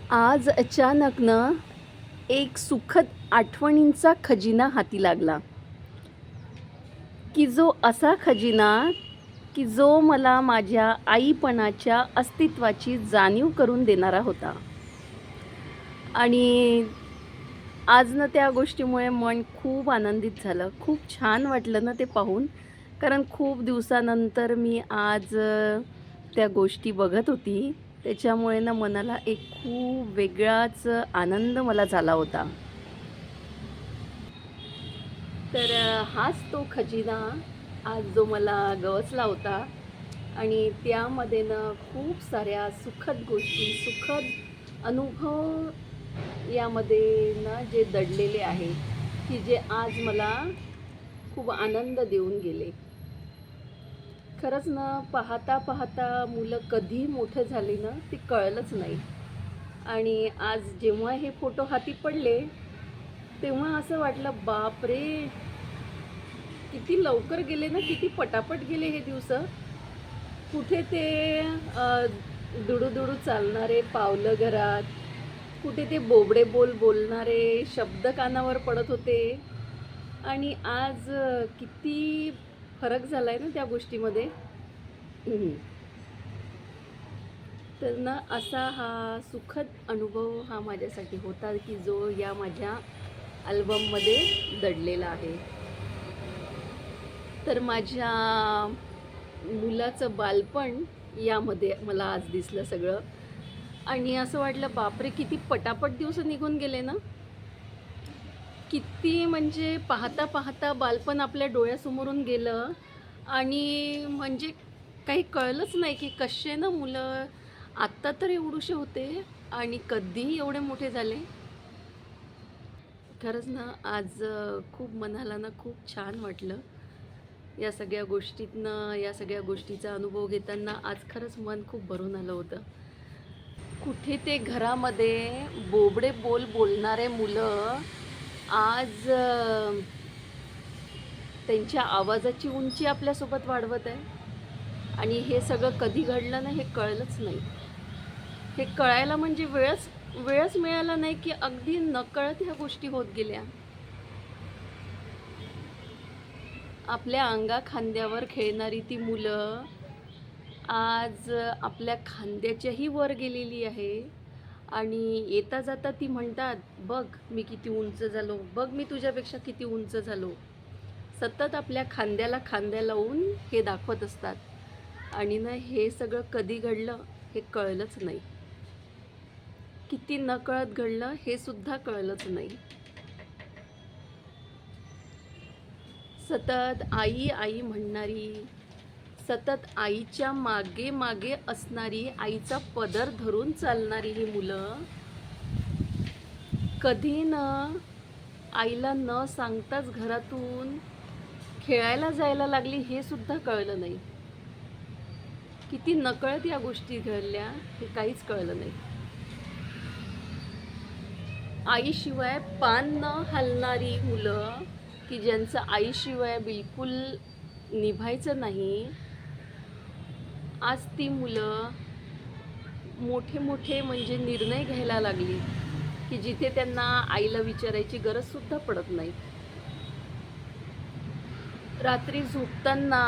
आज अचानकनं एक सुखद आठवणींचा खजिना हाती लागला, की जो असा खजिना की जो मला माझ्या आईपणाच्या अस्तित्वाची जाणीव करून देणारा होता. आणि आज ना त्या गोष्टीमुळे मन खूप आनंदित झालं. खूप छान वाटलं ना ते पाहून. कारण खूप दिवसानंतर मी आज त्या गोष्टी बघत होती. त्याच्यामुळे ना मनाला एक खूप वेगळाच आनंद मला झाला होता. तर हाच तो खजिना आज जो मला गवसला होता आणि त्यामध्ये ना खूप साऱ्या सुखद गोष्टी, सुखद अनुभव यामध्ये ना जे दडलेले आहे, की जे आज मला खूप आनंद देऊन गेले. खरंच ना पाहता पाहता मुलं कधी मोठं झाले ना ते कळलंच नाही. आणि आज जेव्हा हे फोटो हाती पडले, तेव्हा असं वाटलं बापरे! किती लवकर गेले ना, किती पटापट गेले हे दिवस. कुठे ते दुडू-दुडू चालणारे पावलं घरात, कुठे ते बोबडे बोल बोलणारे शब्द कानावर पडत होते आणि आज किती फरक झालाय ना त्या गोष्टीमध्ये. हम्म. तर ना असा हा सुखद अनुभव हा माझ्यासाठी होता, की जो या माझ्या अल्बममध्ये दडलेला आहे. तर माझ्या मुलाचं बालपण यामध्ये मला आज दिसलं सगळं आणि असं वाटलं बापरे! किती पटापट दिवस निघून गेले ना. किती म्हणजे पाहता पाहता बालपण आपल्या डोळ्यासमोरून गेलं आणि म्हणजे काही कळलंच नाही की कसे ना मुलं आत्ता तर एवढूशे होते आणि कधी एवढे मोठे झाले. खरंच ना आज खूप मनाला ना खूप छान वाटलं. या सगळ्या गोष्टीतनं या सगळ्या गोष्टीचा अनुभव घेताना आज खरंच मन खूप भरून आलं होतं. कुठे ते घरामध्ये बोबडे बोल बोलणारे मुलं आज त्यांच्या आवाजाची उंची आपल्यासोबत वाढवत आहे आणि हे सगळं कधी घडलं ना हे कळलंच नाही. हे कळायला म्हणजे वेळच वेळच मिळाला नाही, की अगदी नकळत ह्या गोष्टी होत गेल्या. आपल्या अंगा-खांद्यावर खेळणारी ती मुलं आज आपल्या खांद्याच्याही वर गेलेली आहे आणि येता-जाता ती म्हणतात, "बघ मी किती उंच झालो, बघ मी तुझ्यापेक्षा किती उंच झालो." सतत आपल्या खांद्याला खांद्या लावून हे दाखवत असतात आणि ना हे सगळं कधी घडलं हे कळलंच नाही. किती नकळत घडलं हे सुद्धा कळलंच नाही. सतत आई आई म्हणणारी, सतत आईच्या मागे मागे असणारी, आईचा पदर धरून चालणारी ही मुलं कधी न आईला न सांगताच घरातून खेळायला जायला लागली हे सुद्धा कळलं नाही. किती नकळत या गोष्टी घडल्या हे काहीच कळलं नाही. आईशिवाय पान न हलणारी मुलं, की ज्यांचं आईशिवाय बिलकुल निभायचं नाही, आज ती मुलं मोठे मोठे म्हणजे निर्णय घ्यायला लागली, की जिथे त्यांना आईला विचारायची गरजसुद्धा पडत नाही. रात्री झोपताना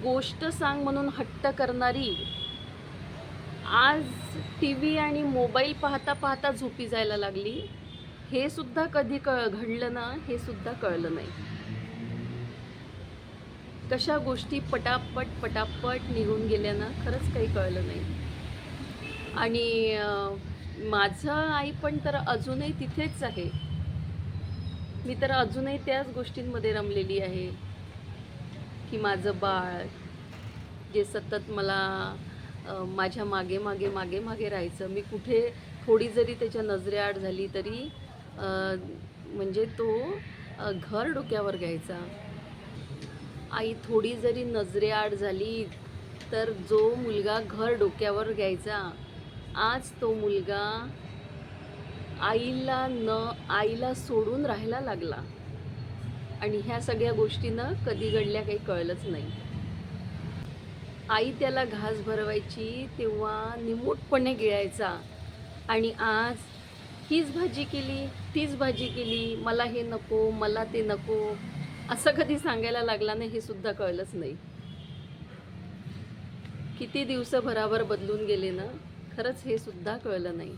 गोष्ट सांग म्हणून हट्ट करणारी आज टीव्ही आणि मोबाईल पाहता पाहता झोपी जायला लागली. हे सुद्धा कधी घडलं ना हे सुद्धा कळलं नाही. कशा गोष्टी पटापट पटापट निघून गेल्या ना खरंच काही कळलं नाही. आणि माझं आईपण तर अजूनही तिथेच आहे. मी तर अजूनही त्याच गोष्टींमध्ये रमलेली आहे, की माझं बाळ जे सतत मला माझ्या मागे मागे मागे मागे राहायचं. मी कुठे थोडी जरी त्याच्या नजरेआड झाली तरी म्हणजे तो घर डोक्यावर घ्यायचा. आई थोडी जरी नजरेआड झाली तर जो मुलगा घर डोक्यावर घ्यायचा, आज तो मुलगा आईला सोडून राहायला लागला आणि ह्या सगळ्या गोष्टीनं कधी घडल्या काही कळलंच नाही. आई त्याला घास भरवायची तेव्हा निमूटपणे गिळायचा आणि आज हीच भाजी केली, तीच भाजी केली, मला हे नको, मला ते नको, असं कधी सांगायला लागला नाही हे सुद्धा कळलंच नाही. किती दिवसभरावर बदलून गेले ना, खरंच हे सुद्धा कळलं नाही.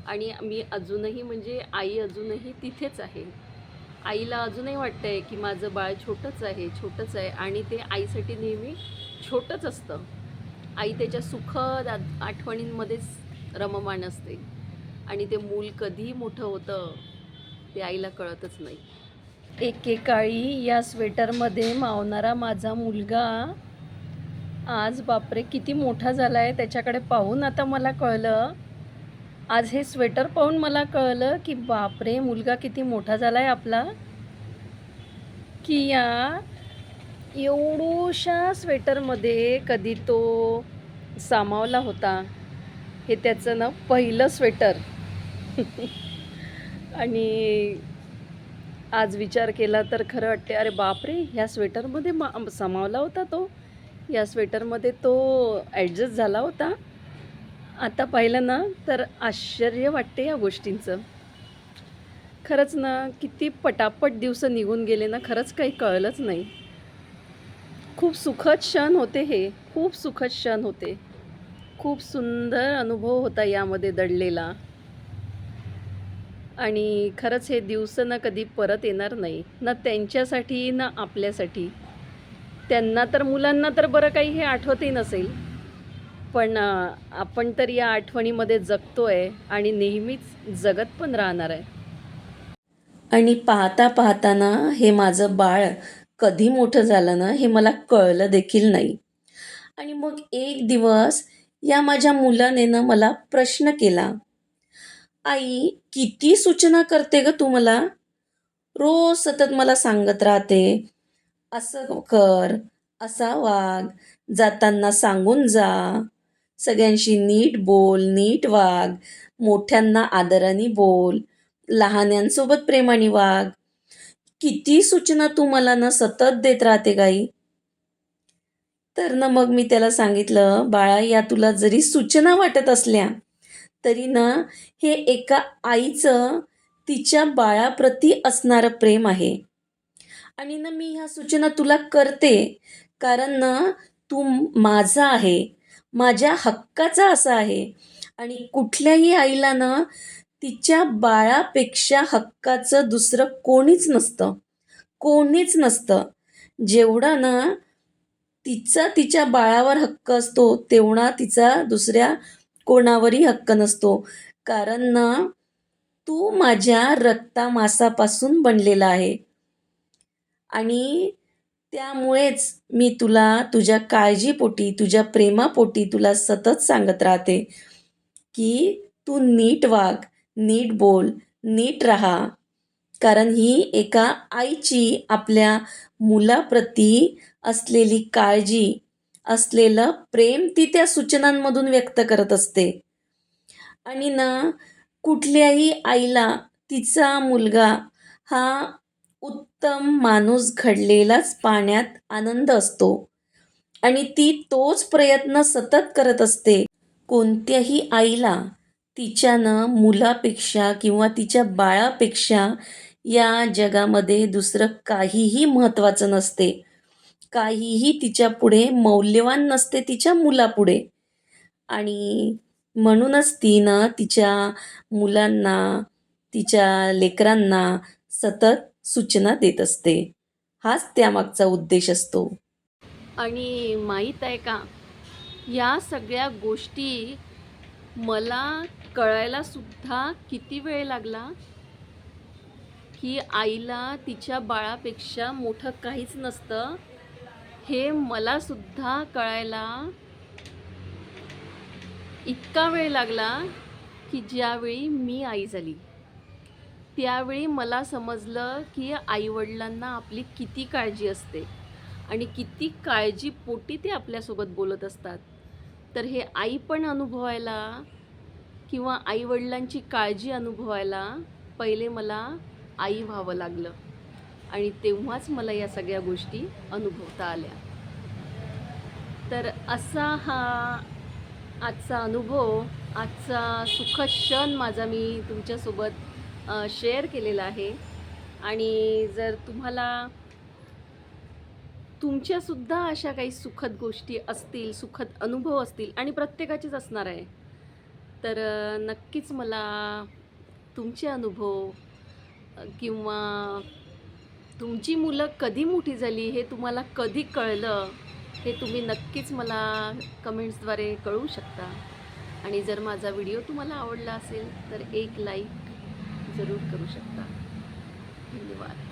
आणि मी अजूनही म्हणजे आई अजूनही तिथेच आहे. आईला अजूनही वाटतंय की माझं बाळ छोटंच आहे, छोटंच आहे आणि ते आईसाठी नेहमी छोटंच असतं. आई त्याच्या सुखद आठवणींमध्येच रममाण असते आणि ते मूल कधी मोठं होतं ते आईला कळतच नाही. एकेकाळी या स्वेटरमध्ये मावणारा माझा मुलगा आज बापरे किती मोठा झाला आहे त्याच्याकडे पाहून आता मला कळलं. आज हे स्वेटर पाहून मला कळलं की बापरे मुलगा किती मोठा झाला आहे आपला, की या एवढूशा स्वेटरमध्ये कधी तो सामावला होता. हे त्याचं ना पहिलं स्वेटर. आणि आज विचार केला तर खरं वाटते, अरे बापरे ह्या स्वेटरमध्ये सामावला होता तो, या स्वेटरमध्ये तो ॲडजस्ट झाला होता. आता पाहिलं ना तर आश्चर्य वाटते या गोष्टींचं. खरंच ना किती पटापट दिवस निघून गेले ना, खरंच काही कळलंच नाही. खूप सुखद क्षण होते हे, खूप सुखद क्षण होते. खूप सुंदर अनुभव होता यामध्ये दडलेला. आणि खरंच हे दिवस ना कधी परत येणार नाही, ना त्यांच्यासाठी ना आपल्यासाठी. त्यांना तर मुलांना तर बरं काही हे आठवतही नसेल, पण आपण तर या आठवणीमध्ये जगतोय आणि नेहमीच जगत पण राहणार आहे. आणि पाहता पाहताना हे माझं बाळ कधी मोठं झालं ना हे मला कळलं देखील नाही. आणि मग एक दिवस या माझ्या मुलाने ना मला प्रश्न केला, आई किती सूचना करते ग तू मला, रोज सतत मला सांगत राहते, असं कर, असा वाग, जाताना सांगून जा, सगळ्यांशी नीट बोल, नीट वाग, मोठ्यांना आदराने बोल, लहान्यांसोबत प्रेमाने वाग. किती सूचना तू मला ना सतत देत राहते गाई. तर ना मग मी त्याला सांगितलं, बाळा या तुला जरी सूचना वाटत असल्या तरी ना हे एका आईचं तिच्या बाळाप्रती असणारं प्रेम आहे. आणि ना मी ह्या सूचना तुला करते कारण ना तू माझा आहे, माझ्या हक्काचा असा आहे. आणि कुठल्याही आईला ना तिच्या बाळापेक्षा हक्काचं दुसरं कोणीच नसतं, कोणीच नसतं. जेवढा ना तिचा तिच्या बाळावर हक्क असतो तेवढा तिचा दुसऱ्या कोणावरही हक्क नसतो. कारण ना तू माझ्या रक्तामांसापासून बनलेला आहे. आणि त्यामुळेच मी तुला तुझ्या काळजीपोटी, तुझ्या प्रेमापोटी तुला सतत सांगत राहते, की तू नीट वाग, नीट बोल, नीट राहा. कारण ही एका आईची आपल्या मुलाप्रती असलेली काळजी, असलेलं प्रेम ती त्या सूचनांमधून व्यक्त करत असते. आणि ना कुठल्याही आईला तिचा मुलगा हा उत्तम माणूस घडलेलाच पाहण्यात आनंद असतो आणि ती तोच प्रयत्न सतत करत असते. कोणत्याही आईला तिच्यानं मुलापेक्षा किंवा तिच्या बाळापेक्षा या जगामध्ये दुसरं काहीही महत्त्वाचं नसते. काहीही तिच्या पुढे मौल्यवान नसते तिच्या मुलापुढे. आणि म्हणूनच ती ना तिच्या मुलांना, तिच्या लेकरांना सतत सूचना देत असते. हाच त्यामागचा उद्देश असतो. आणि माहीत आहे का, या सगळ्या गोष्टी मला कळायला सुद्धा किती वेळ लागला, की आईला तिच्या बाळापेक्षा मोठं काहीच नसतं हे मला सुद्धा कळायला इतका वेळ लागला, की ज्यावेळी मी आई झाली त्यावेळी मला समजलं की आईवडिलांना आपली किती काळजी असते आणि किती काळजीपोटी ते आपल्यासोबत बोलत असतात. तर हे आई पण अनुभवायला किंवा आईवडिलांची काळजी अनुभवायला पहिले मला आई व्हावं लागलं आणि तेव्हाच मला या सगळ्या गोष्टी अनुभवता आल्या. तर असा हा आजचा अनुभव आजचा सुखद क्षण माझा मी तुमच्यासोबत शेअर केलेला आहे. आणि जर तुम्हाला तुमच्यासुद्धा अशा काही सुखद गोष्टी असतील, सुखद अनुभव असतील आणि प्रत्येकाचेच असणार आहे. तर नक्कीच मला तुमचे अनुभव किंवा तुमची मुलं कधी मोठी झाली, हे तुम्हाला कधी कळलं, हे तुम्ही नक्कीच मला कमेंट्सद्वारे कळवू शकता. आणि जर माझा व्हिडिओ तुम्हाला आवडला असेल, तर एक लाईक जरूर करू शकता. धन्यवाद.